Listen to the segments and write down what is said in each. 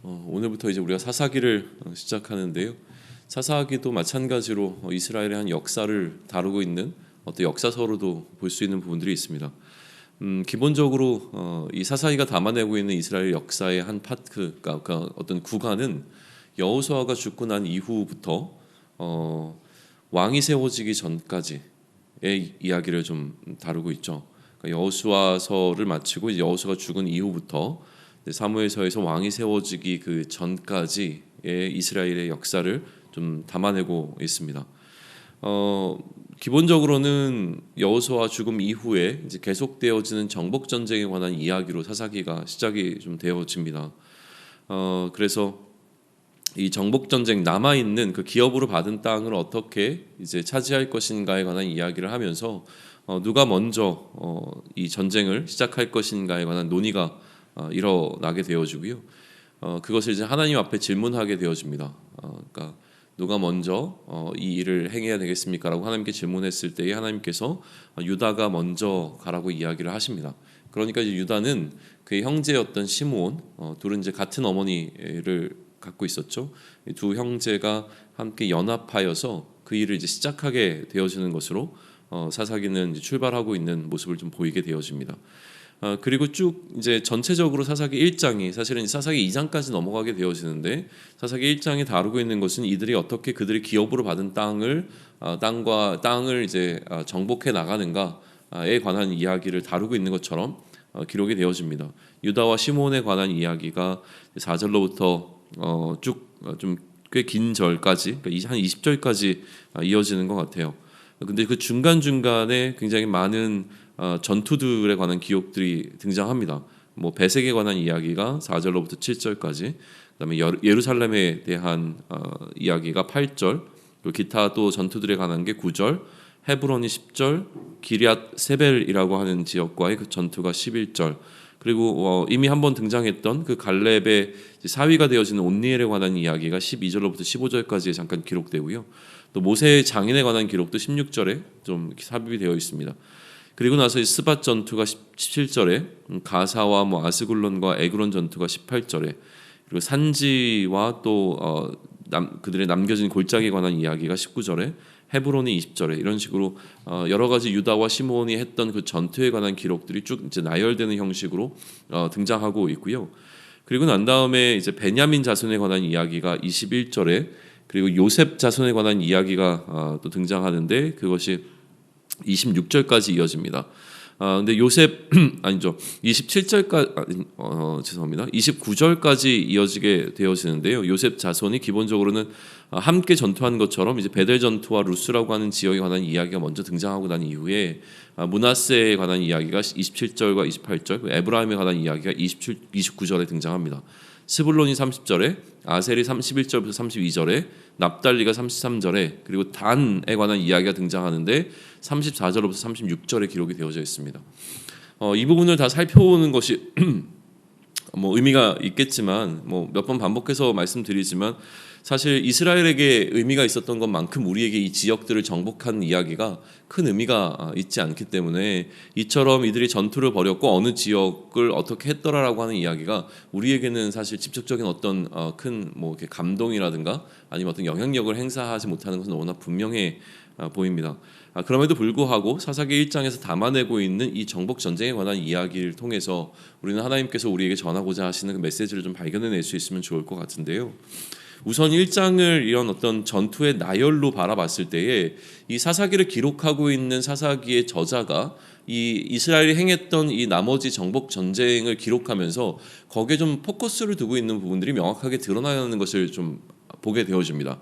오늘부터 이제 우리가 사사기를 시작하는데요. 사사기도 마찬가지로 이스라엘의 한 역사를 다루고 있는 어떤 역사서로도 볼 수 있는 부분들이 있습니다. 기본적으로 이 사사기가 담아내고 있는 이스라엘 역사의 한 파트가 그러니까 어떤 구간은 여호수아가 죽고 난 이후부터 왕이 세워지기 전까지의 이야기를 좀 다루고 있죠. 그러니까 여호수아서를 마치고 이제 여호수아가 죽은 이후부터 사무엘서에서 왕이 세워지기 그 전까지의 이스라엘의 역사를 좀 담아내고 있습니다. 기본적으로는 여호수아 죽음 이후에 이제 계속되어지는 정복 전쟁에 관한 이야기로 사사기가 시작이 좀 되어집니다. 그래서 이 정복 전쟁 남아 있는 그 기업으로 받은 땅을 어떻게 이제 차지할 것인가에 관한 이야기를 하면서 누가 먼저 이 전쟁을 시작할 것인가에 관한 논의가 일어나게 되어지고요. 그것을 이제 하나님 앞에 질문하게 되어집니다. 그러니까 누가 먼저 이 일을 행해야 되겠습니까라고 하나님께 질문했을 때에 하나님께서 유다가 먼저 가라고 이야기를 하십니다. 그러니까 이제 유다는 그의 형제였던 시므온, 둘은 이제 같은 어머니를 갖고 있었죠. 두 형제가 함께 연합하여서 그 일을 이제 시작하게 되어지는 것으로 사사기는 이제 출발하고 있는 모습을 좀 보이게 되어집니다. 그리고 쭉 이제 전체적으로 사사기 1장이 사실은 사사기 2장까지 넘어가게 되어지는데 사사기 1장이 다루고 있는 것은 이들이 어떻게 그들의 기업으로 받은 땅을 이제 정복해 나가는가에 관한 이야기를 다루고 있는 것처럼 기록이 되어집니다. 유다와 시므온에 관한 이야기가 4절로부터 쭉 좀 꽤 긴 절까지 그러니까 한 20절까지 이어지는 것 같아요. 근데 그 중간중간에 굉장히 많은 전투들에 관한 기록들이 등장합니다. 뭐 배색에 관한 이야기가 4절로부터 7절까지, 그다음에 예루살렘에 대한 이야기가 8절, 그리고 기타 또 전투들에 관한 게 9절, 헤브론이 10절, 기럇 세벨이라고 하는 지역과의 그 전투가 11절, 그리고 이미 한번 등장했던 그 갈렙의 사위가 되어지는 온니엘에 관한 이야기가 12절로부터 15절까지 잠깐 기록되고요. 또 모세의 장인에 관한 기록도 16절에 좀 삽입이 되어 있습니다. 그리고 나서 스밧 전투가 17절에, 가사와 아스글론과 에그론 전투가 18절에, 그리고 산지와 또 그들의 남겨진 골짜기에 관한 이야기가 19절에, 헤브론이 20절에, 이런 식으로 여러 가지 유다와 시므온이 했던 그 전투에 관한 기록들이 쭉 이제 나열되는 형식으로 등장하고 있고요. 그리고 난 다음에 이제 베냐민 자손에 관한 이야기가 21절에, 그리고 요셉 자손에 관한 이야기가 또 등장하는데 그것이 26절까지 이어집니다. 근데 요셉 아니죠. 27절까지 죄송합니다. 29절까지 이어지게 되어지는데요. 요셉 자손이 기본적으로는 함께 전투한 것처럼 이제 베델 전투와 루스라고 하는 지역에 관한 이야기가 먼저 등장하고 난 이후에 므낫세에 관한 이야기가 27절과 28절, 에브라임에 관한 이야기가 29절에 등장합니다. 스불론이 30절에, 아셀이 31절부터 32절에, 납달리가 33절에, 그리고 단에 관한 이야기가 등장하는데 34절부터 36절에 기록이 되어져 있습니다. 이 부분을 다 살펴보는 것이 뭐 의미가 있겠지만 몇 번 반복해서 말씀드리지만 사실 이스라엘에게 의미가 있었던 것만큼 우리에게 이 지역들을 정복한 이야기가 큰 의미가 있지 않기 때문에 이처럼 이들이 전투를 벌였고 어느 지역을 어떻게 했더라라고 하는 이야기가 우리에게는 사실 직접적인 어떤 큰 이렇게 감동이라든가 아니면 어떤 영향력을 행사하지 못하는 것은 너무나 분명해 보입니다. 그럼에도 불구하고 사사기 1장에서 담아내고 있는 이 정복 전쟁에 관한 이야기를 통해서 우리는 하나님께서 우리에게 전하고자 하시는 그 메시지를 좀 발견해낼 수 있으면 좋을 것 같은데요. 우선 1장을 이런 어떤 전투의 나열로 바라봤을 때에 이 사사기를 기록하고 있는 사사기의 저자가 이 이스라엘이 행했던 이 나머지 정복 전쟁을 기록하면서 거기에 좀 포커스를 두고 있는 부분들이 명확하게 드러나는 것을 좀 보게 되어집니다.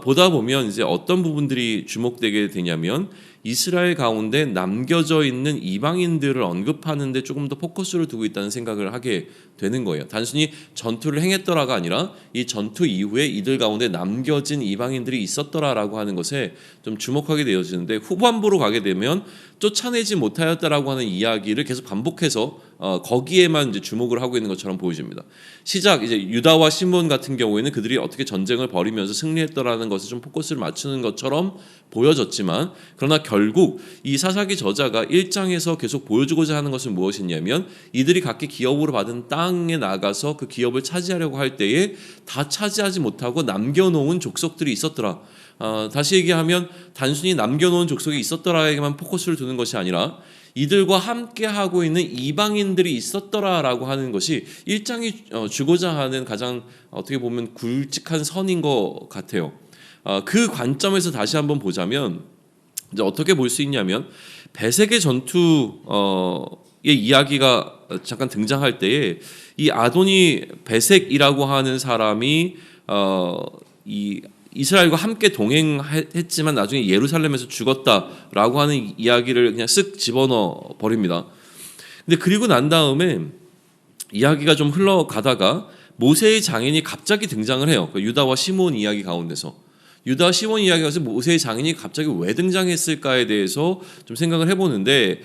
보다 보면 이제 어떤 부분들이 주목되게 되냐면 이스라엘 가운데 남겨져 있는 이방인들을 언급하는데 조금 더 포커스를 두고 있다는 생각을 하게 되는 거예요. 단순히 전투를 행했더라가 아니라 이 전투 이후에 이들 가운데 남겨진 이방인들이 있었더라라고 하는 것에 좀 주목하게 되어지는데 후반부로 가게 되면 쫓아내지 못하였다라고 하는 이야기를 계속 반복해서 거기에만 이제 주목을 하고 있는 것처럼 보여집니다. 시작 이제 유다와 시므온 같은 경우에는 그들이 어떻게 전쟁을 벌이면서 승리했더라는 것에 좀 포커스를 맞추는 것처럼 보여졌지만 그러나 결국 이 사사기 저자가 1장에서 계속 보여주고자 하는 것은 무엇이냐면 이들이 각기 기업으로 받은 땅에 나가서 그 기업을 차지하려고 할 때에 다 차지하지 못하고 남겨놓은 족속들이 있었더라. 다시 얘기하면 단순히 남겨놓은 족속이 있었더라에게만 포커스를 두는 것이 아니라 이들과 함께 하고 있는 이방인들이 있었더라라고 하는 것이 1장이 주고자 하는 가장 어떻게 보면 굵직한 선인 것 같아요. 그 관점에서 다시 한번 보자면 이제 어떻게 볼 수 있냐면 베색의 전투의 이야기가 잠깐 등장할 때에 이 아도니 베색이라고 하는 사람이 이 이스라엘과 함께 동행했지만 나중에 예루살렘에서 죽었다라고 하는 이야기를 그냥 쓱 집어넣어 버립니다. 근데 그리고 난 다음에 이야기가 좀 흘러가다가 모세의 장인이 갑자기 등장을 해요. 그 유다와 시몬 이야기 가운데서. 유다와 시몬 이야기에서 모세의 장인이 갑자기 왜 등장했을까에 대해서 좀 생각을 해보는데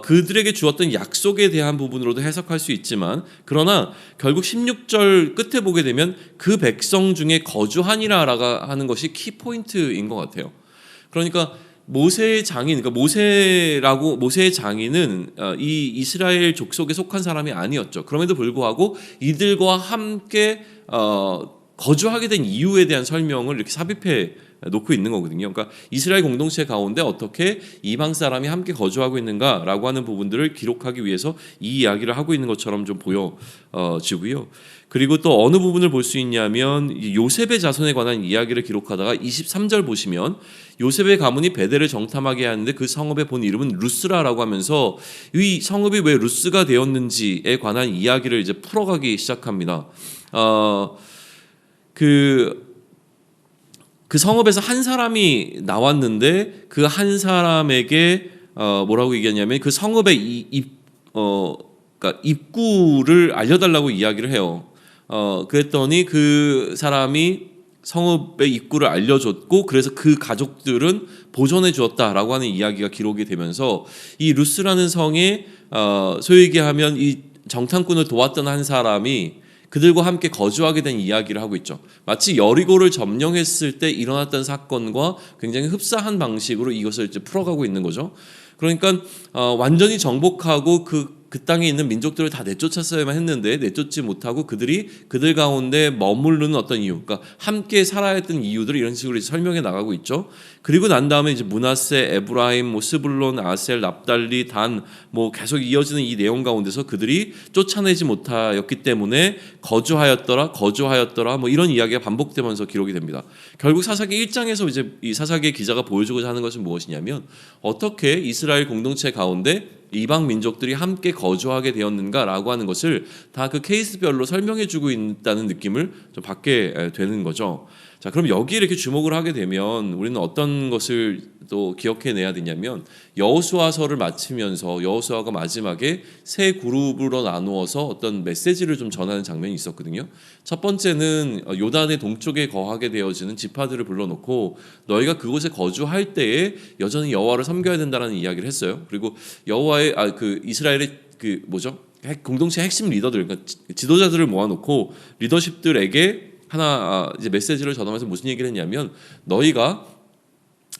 그들에게 주었던 약속에 대한 부분으로도 해석할 수 있지만 그러나 결국 16절 끝에 보게 되면 그 백성 중에 거주하니라라고 하는 것이 키포인트인 것 같아요. 그러니까 모세의 장인, 그러니까 모세의 장인은 이 이스라엘 족속에 속한 사람이 아니었죠. 그럼에도 불구하고 이들과 함께 거주하게 된 이유에 대한 설명을 이렇게 삽입해 놓고 있는 거거든요. 그러니까 이스라엘 공동체 가운데 어떻게 이방 사람이 함께 거주하고 있는가라고 하는 부분들을 기록하기 위해서 이 이야기를 하고 있는 것처럼 좀 보여지고요. 그리고 또 어느 부분을 볼 수 있냐면 요셉의 자손에 관한 이야기를 기록하다가 23절 보시면 요셉의 가문이 베델을 정탐하게 하는데 그 성읍의 본 이름은 루스라라고 하면서 이 성읍이 왜 루스가 되었는지에 관한 이야기를 이제 풀어가기 시작합니다. 그 성읍에서 한 사람이 나왔는데 그 한 사람에게 뭐라고 얘기하냐면 그 성읍의 그러니까 입구를 알려달라고 이야기를 해요. 그랬더니 그 사람이 성읍의 입구를 알려줬고 그래서 그 가족들은 보존해 주었다라고 하는 이야기가 기록이 되면서 이 루스라는 성에 소위 얘기하면 이 정탐꾼을 도왔던 한 사람이 그들과 함께 거주하게 된 이야기를 하고 있죠. 마치 여리고를 점령했을 때 일어났던 사건과 굉장히 흡사한 방식으로 이것을 이제 풀어가고 있는 거죠. 그러니까 완전히 정복하고 그 땅에 있는 민족들을 다 내쫓았어야만 했는데 내쫓지 못하고 그들 가운데 머무르는 어떤 이유, 그러니까 함께 살아야 했던 이유들을 이런 식으로 설명해 나가고 있죠. 그리고 난 다음에 이제 므낫세, 에브라임, 스불론, 아셀, 납달리, 단 계속 이어지는 이 내용 가운데서 그들이 쫓아내지 못하였기 때문에 거주하였더라 이런 이야기가 반복되면서 기록이 됩니다. 결국 사사기 1장에서 이제 이 사사기의 기자가 보여주고자 하는 것은 무엇이냐면 어떻게 이스라엘 공동체 가운데 이방 민족들이 함께 거주하게 되었는가라고 하는 것을 다 그 케이스별로 설명해주고 있다는 느낌을 좀 받게 되는 거죠. 자, 그럼 여기에 이렇게 주목을 하게 되면 우리는 어떤 것을 또 기억해내야 되냐면 여호수아서를 마치면서 여호수아가 마지막에 세 그룹으로 나누어서 어떤 메시지를 좀 전하는 장면이 있었거든요. 첫 번째는 요단의 동쪽에 거하게 되어지는 지파들을 불러놓고 너희가 그곳에 거주할 때에 여전히 여호와를 섬겨야 된다는 이야기를 했어요. 그리고 여호와의 그 이스라엘의 그 공동체 핵심 리더들, 그러니까 지도자들을 모아놓고 리더십들에게 하나 이제 메시지를 전하면서 무슨 얘기를 했냐면 너희가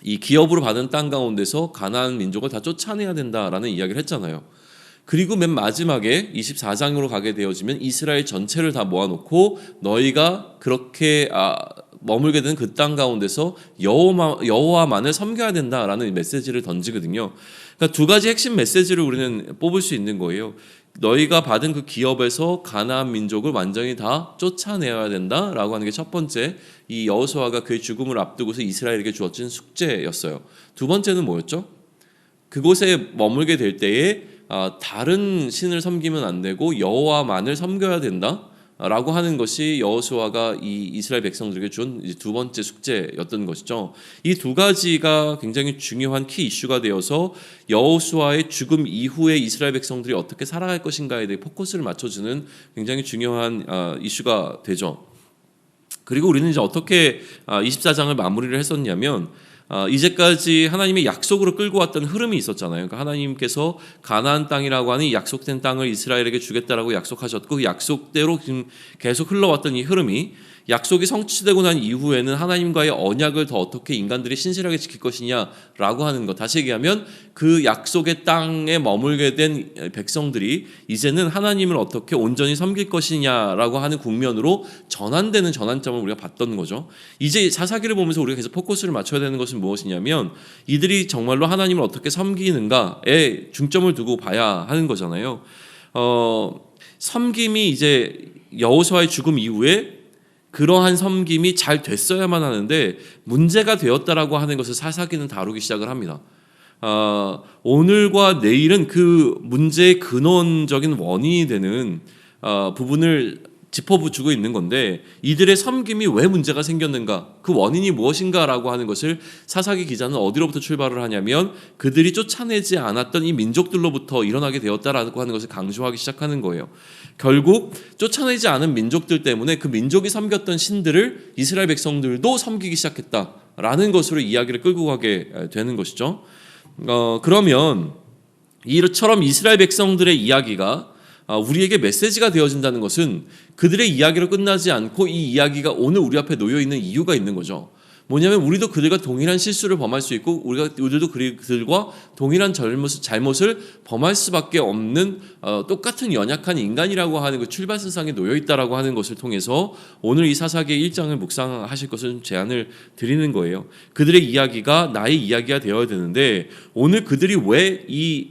이 기업으로 받은 땅 가운데서 가나안 민족을 다 쫓아내야 된다라는 이야기를 했잖아요. 그리고 맨 마지막에 24장으로 가게 되어지면 이스라엘 전체를 다 모아놓고 너희가 그렇게 머물게 된 그 땅 가운데서 여호와만을 섬겨야 된다라는 메시지를 던지거든요. 그러니까 두 가지 핵심 메시지를 우리는 뽑을 수 있는 거예요. 너희가 받은 그 기업에서 가나안 민족을 완전히 다 쫓아내야 된다라고 하는 게 첫 번째, 이 여호수아가 그의 죽음을 앞두고서 이스라엘에게 주어진 숙제였어요. 두 번째는 뭐였죠? 그곳에 머물게 될 때에 다른 신을 섬기면 안 되고 여호와만을 섬겨야 된다라고 하는 것이 여호수아가 이 이스라엘 백성들에게 준 두 번째 숙제였던 것이죠. 이 두 가지가 굉장히 중요한 키 이슈가 되어서 여호수아의 죽음 이후에 이스라엘 백성들이 어떻게 살아갈 것인가에 대해 포커스를 맞춰주는 굉장히 중요한 이슈가 되죠. 그리고 우리는 이제 어떻게 24장을 마무리를 했었냐면 이제까지 하나님의 약속으로 끌고 왔던 흐름이 있었잖아요. 그러니까 하나님께서 가나안 땅이라고 하는 약속된 땅을 이스라엘에게 주겠다라고 약속하셨고 그 약속대로 지금 계속 흘러왔던 이 흐름이 약속이 성취되고 난 이후에는 하나님과의 언약을 더 어떻게 인간들이 신실하게 지킬 것이냐라고 하는 것. 다시 얘기하면 그 약속의 땅에 머물게 된 백성들이 이제는 하나님을 어떻게 온전히 섬길 것이냐라고 하는 국면으로 전환되는 전환점을 우리가 봤던 거죠. 이제 사사기를 보면서 우리가 계속 포커스를 맞춰야 되는 것은 무엇이냐면 이들이 정말로 하나님을 어떻게 섬기는가에 중점을 두고 봐야 하는 거잖아요. 섬김이 이제 여호수아의 죽음 이후에 그러한 섬김이 잘 됐어야만 하는데 문제가 되었다라고 하는 것을 사사기는 다루기 시작을 합니다. 오늘과 내일은 그 문제의 근원적인 원인이 되는 부분을 짚어주고 있는 건데 이들의 섬김이 왜 문제가 생겼는가, 그 원인이 무엇인가라고 하는 것을 사사기 기자는 어디로부터 출발을 하냐면 그들이 쫓아내지 않았던 이 민족들로부터 일어나게 되었다라고 하는 것을 강조하기 시작하는 거예요. 결국 쫓아내지 않은 민족들 때문에 그 민족이 섬겼던 신들을 이스라엘 백성들도 섬기기 시작했다라는 것으로 이야기를 끌고 가게 되는 것이죠. 그러면 이처럼 이스라엘 백성들의 이야기가 우리에게 메시지가 되어진다는 것은 그들의 이야기로 끝나지 않고 이 이야기가 오늘 우리 앞에 놓여 있는 이유가 있는 거죠. 뭐냐면 우리도 그들과 동일한 실수를 범할 수 있고 우리도 그들과 동일한 잘못을 범할 수밖에 없는 똑같은 연약한 인간이라고 하는 그 출발선상에 놓여 있다라고 하는 것을 통해서 오늘 이 사사기의 1장을 묵상하실 것을 제안을 드리는 거예요. 그들의 이야기가 나의 이야기가 되어야 되는데 오늘 그들이 왜 이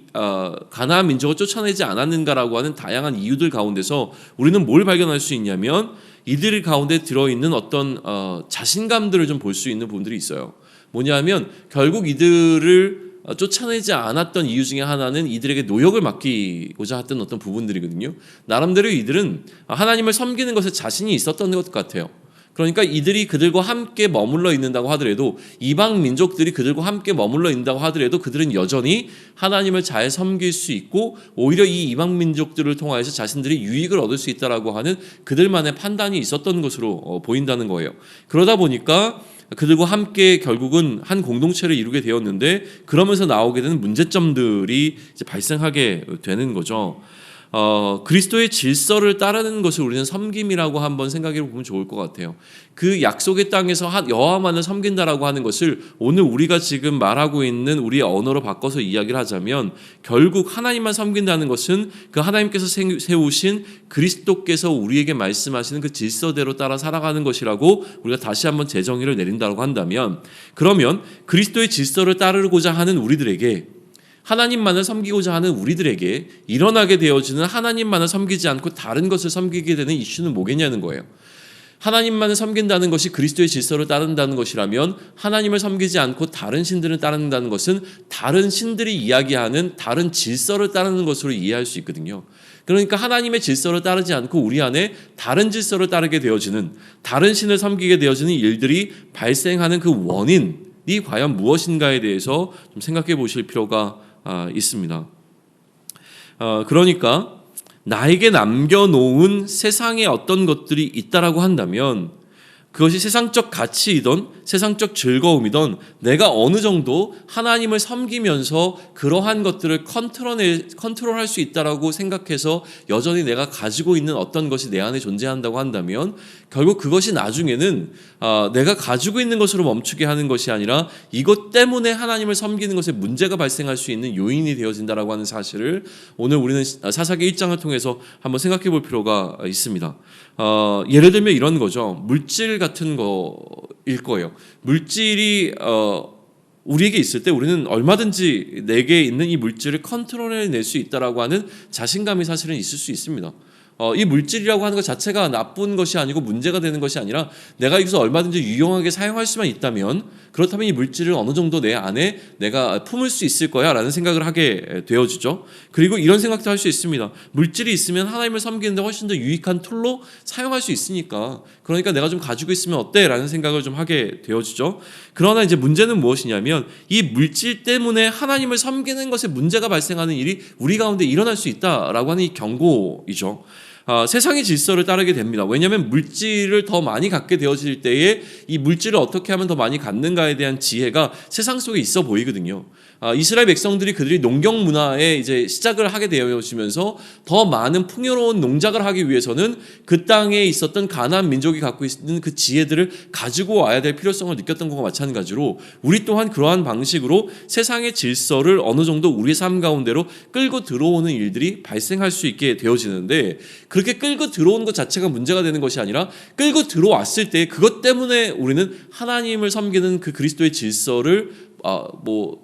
가나안 민족을 쫓아내지 않았는가라고 하는 다양한 이유들 가운데서 우리는 뭘 발견할 수 있냐면 이들 가운데 들어있는 어떤 자신감들을 좀 볼 수 있는 부분들이 있어요. 뭐냐면 결국 이들을 쫓아내지 않았던 이유 중에 하나는 이들에게 노역을 맡기고자 했던 어떤 부분들이거든요. 나름대로 이들은 하나님을 섬기는 것에 자신이 있었던 것 같아요. 그러니까 이들이 그들과 함께 머물러 있는다고 하더라도 이방 민족들이 그들과 함께 머물러 있는다고 하더라도 그들은 여전히 하나님을 잘 섬길 수 있고 오히려 이 이방 민족들을 통하여서 자신들이 유익을 얻을 수 있다라고 하는 그들만의 판단이 있었던 것으로 보인다는 거예요. 그러다 보니까 그들과 함께 결국은 한 공동체를 이루게 되었는데 그러면서 나오게 되는 문제점들이 이제 발생하게 되는 거죠. 그리스도의 질서를 따르는 것을 우리는 섬김이라고 한번 생각해 보면 좋을 것 같아요. 그 약속의 땅에서 여호와만을 섬긴다라고 하는 것을 오늘 우리가 지금 말하고 있는 우리의 언어로 바꿔서 이야기를 하자면 결국 하나님만 섬긴다는 것은 그 하나님께서 세우신 그리스도께서 우리에게 말씀하시는 그 질서대로 따라 살아가는 것이라고 우리가 다시 한번 재정의를 내린다고 한다면, 그러면 그리스도의 질서를 따르고자 하는 우리들에게, 하나님만을 섬기고자 하는 우리들에게 일어나게 되어지는 하나님만을 섬기지 않고 다른 것을 섬기게 되는 이슈는 뭐겠냐는 거예요. 하나님만을 섬긴다는 것이 그리스도의 질서를 따른다는 것이라면 하나님을 섬기지 않고 다른 신들을 따른다는 것은 다른 신들이 이야기하는 다른 질서를 따르는 것으로 이해할 수 있거든요. 그러니까 하나님의 질서를 따르지 않고 우리 안에 다른 질서를 따르게 되어지는, 다른 신을 섬기게 되어지는 일들이 발생하는 그 원인이 과연 무엇인가에 대해서 좀 생각해 보실 필요가 있습니다. 그러니까 나에게 남겨놓은 세상에 어떤 것들이 있다라고 한다면 그것이 세상적 가치이든 세상적 즐거움이든 내가 어느 정도 하나님을 섬기면서 그러한 것들을 컨트롤할 수 있다라고 생각해서 여전히 내가 가지고 있는 어떤 것이 내 안에 존재한다고 한다면 결국 그것이 나중에는 내가 가지고 있는 것으로 멈추게 하는 것이 아니라 이것 때문에 하나님을 섬기는 것에 문제가 발생할 수 있는 요인이 되어진다라고 하는 사실을 오늘 우리는 사사기 1장을 통해서 한번 생각해 볼 필요가 있습니다. 예를 들면 이런 거죠. 물질 같은 거일 거예요. 물질이 우리에게 있을 때 우리는 얼마든지 내게 있는 이 물질을 컨트롤해낼 수 있다라고 하는 자신감이 사실은 있을 수 있습니다. 이 물질이라고 하는 것 자체가 나쁜 것이 아니고 문제가 되는 것이 아니라 내가 이것을 얼마든지 유용하게 사용할 수만 있다면, 그렇다면 이 물질을 어느 정도 내 안에 내가 품을 수 있을 거야 라는 생각을 하게 되어지죠. 그리고 이런 생각도 할 수 있습니다. 물질이 있으면 하나님을 섬기는데 훨씬 더 유익한 툴로 사용할 수 있으니까, 그러니까 내가 좀 가지고 있으면 어때? 라는 생각을 좀 하게 되어지죠. 그러나 이제 문제는 무엇이냐면 이 물질 때문에 하나님을 섬기는 것에 문제가 발생하는 일이 우리 가운데 일어날 수 있다라고 하는 이 경고이죠. 세상의 질서를 따르게 됩니다. 왜냐하면 물질을 더 많이 갖게 되어질 때에 이 물질을 어떻게 하면 더 많이 갖는가에 대한 지혜가 세상 속에 있어 보이거든요. 이스라엘 백성들이 그들이 농경 문화에 이제 시작을 하게 되어지면서 더 많은 풍요로운 농작을 하기 위해서는 그 땅에 있었던 가나안 민족이 갖고 있는 그 지혜들을 가지고 와야 될 필요성을 느꼈던 것과 마찬가지로 우리 또한 그러한 방식으로 세상의 질서를 어느 정도 우리 삶 가운데로 끌고 들어오는 일들이 발생할 수 있게 되어지는데, 그렇게 끌고 들어온 것 자체가 문제가 되는 것이 아니라 끌고 들어왔을 때 그것 때문에 우리는 하나님을 섬기는 그 그리스도의 질서를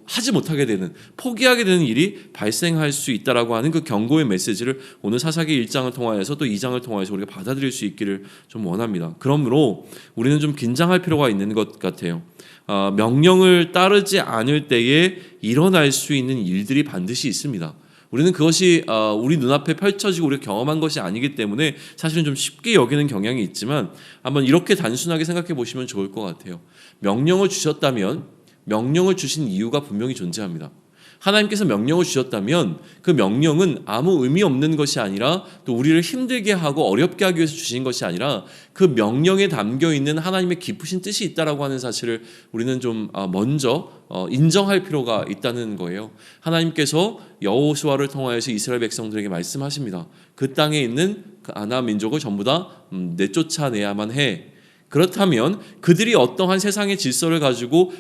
하지 못하게 되는, 포기하게 되는 일이 발생할 수 있다라고 하는 그 경고의 메시지를 오늘 사사기 1장을 통하여서 또 2장을 통하여서 우리가 받아들일 수 있기를 좀 원합니다. 그러므로 우리는 좀 긴장할 필요가 있는 것 같아요. 명령을 따르지 않을 때에 일어날 수 있는 일들이 반드시 있습니다. 우리는 그것이 우리 눈앞에 펼쳐지고 우리가 경험한 것이 아니기 때문에 사실은 좀 쉽게 여기는 경향이 있지만, 한번 이렇게 단순하게 생각해 보시면 좋을 것 같아요. 명령을 주셨다면 명령을 주신 이유가 분명히 존재합니다. 하나님께서 명령을 주셨다면 그 명령은 아무 의미 없는 것이 아니라, 또 우리를 힘들게 하고 어렵게 하기 위해서 주신 것이 아니라 그 명령에 담겨 있는 하나님의 깊으신 뜻이 있다라고 하는 사실을 우리는 좀 먼저 인정할 필요가 있다는 거예요. 하나님께서 여호수아를 통하여서 이스라엘 백성들에게 말씀하십니다. 그 땅에 있는 그 가나안 민족을 전부 다 내쫓아내야만 해. 그렇다면 그들이 어떠한 세상의 질서를 가지고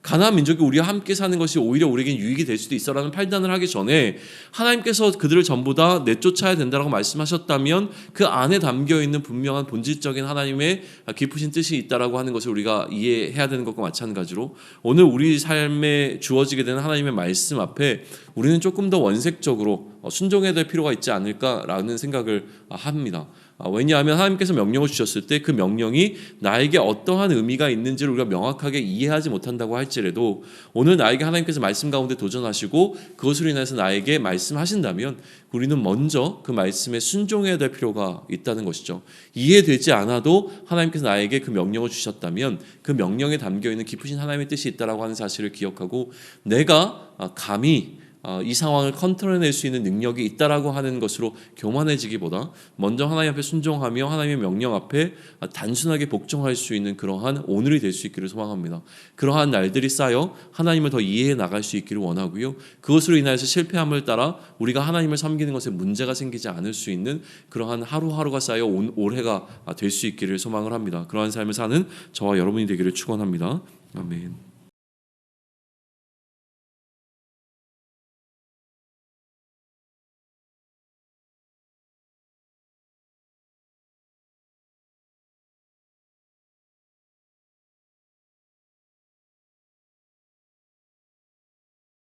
가나안 민족이 우리와 함께 사는 것이 오히려 우리에게 유익이 될 수도 있어라는 판단을 하기 전에, 하나님께서 그들을 전부 다 내쫓아야 된다라고 말씀하셨다면 그 안에 담겨있는 분명한 본질적인 하나님의 깊으신 뜻이 있다라고 하는 것을 우리가 이해해야 되는 것과 마찬가지로, 오늘 우리 삶에 주어지게 되는 하나님의 말씀 앞에 우리는 조금 더 원색적으로 순종해야 될 필요가 있지 않을까라는 생각을 합니다. 왜냐하면 하나님께서 명령을 주셨을 때 그 명령이 나에게 어떠한 의미가 있는지를 우리가 명확하게 이해하지 못한다고 할지라도, 오늘 나에게 하나님께서 말씀 가운데 도전하시고 그것으로 인해서 나에게 말씀하신다면 우리는 먼저 그 말씀에 순종해야 될 필요가 있다는 것이죠. 이해되지 않아도 하나님께서 나에게 그 명령을 주셨다면 그 명령에 담겨있는 깊으신 하나님의 뜻이 있다고 하는 사실을 기억하고, 내가 감히 이 상황을 컨트롤해낼 수 있는 능력이 있다라고 하는 것으로 교만해지기보다 먼저 하나님 앞에 순종하며 하나님의 명령 앞에 단순하게 복종할 수 있는 그러한 오늘이 될 수 있기를 소망합니다. 그러한 날들이 쌓여 하나님을 더 이해해 나갈 수 있기를 원하고요. 그것으로 인하여서 실패함을 따라 우리가 하나님을 섬기는 것에 문제가 생기지 않을 수 있는 그러한 하루하루가 쌓여 올해가 될 수 있기를 소망을 합니다. 그러한 삶을 사는 저와 여러분이 되기를 축원합니다. 아멘.